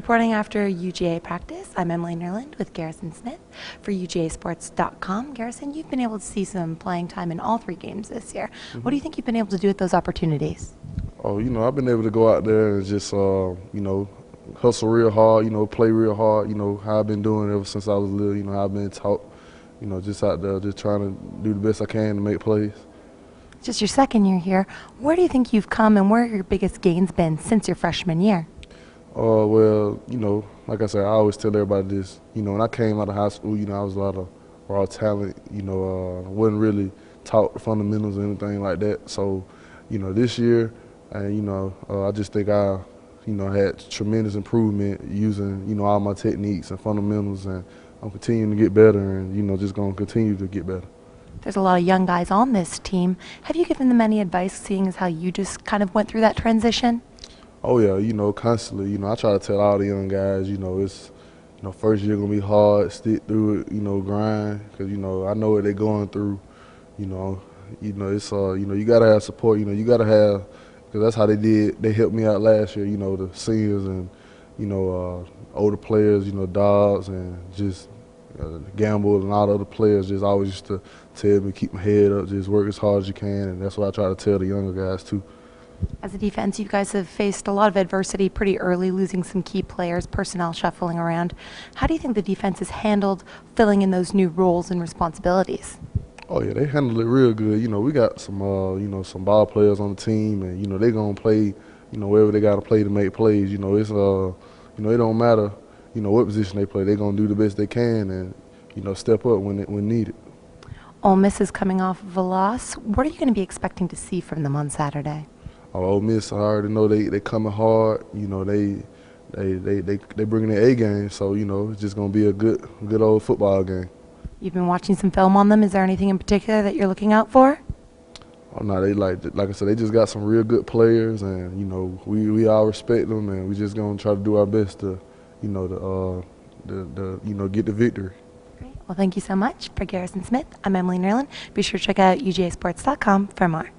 Reporting after UGA practice, I'm Emily Nerland with Garrison Smith for UGAsports.com. Garrison, you've been able to see some playing time in all 3 games this year. What do you think you've been able to do with those opportunities? Oh, I've been able to go out there and just, hustle real hard, play real hard, how I've been doing ever since I was little, how I've been taught, just out there just trying to do the best I can to make plays. It's just your 2nd year here. Where do you think you've come and where have your biggest gains been since your freshman year? Well, like I said, I always tell everybody this, when I came out of high school, I was a lot of raw talent, wasn't really taught the fundamentals or anything like that. So, this year, and, I just think I, had tremendous improvement using, all my techniques and fundamentals, and I'm continuing to get better and, just going to continue to get better. There's a lot of young guys on this team. Have you given them any advice, seeing as how you just kind of went through that transition? Oh yeah, constantly. I try to tell all the young guys, it's, first year gonna be hard, stick through it, grind, because I know what they're going through. It's you gotta have support. You gotta have, because that's how they did. They helped me out last year. The seniors and older players, dogs and just Gamble and all the other players just always used to tell me keep my head up, just work as hard as you can, and that's what I try to tell the younger guys too. As a defense, you guys have faced a lot of adversity pretty early, losing some key players, personnel shuffling around. How do you think the defense has handled filling in those new roles and responsibilities? Oh yeah, they handled it real good. We got some, some ball players on the team, and they're gonna play, wherever they gotta play to make plays. It's it don't matter, what position they play. They're gonna do the best they can, and step up when needed. Ole Miss is coming off of a loss. What are you going to be expecting to see from them on Saturday? Ole Miss, I already know they coming hard. They bringing their A game, so it's just gonna be a good old football game. You've been watching some film on them. Is there anything in particular that you're looking out for? Oh no, they like I said, they just got some real good players, and we all respect them, and we just gonna try to do our best to get the victory. Great. Well, thank you so much. For Garrison Smith, I'm Emily Nerland. Be sure to check out UGAsports.com for more.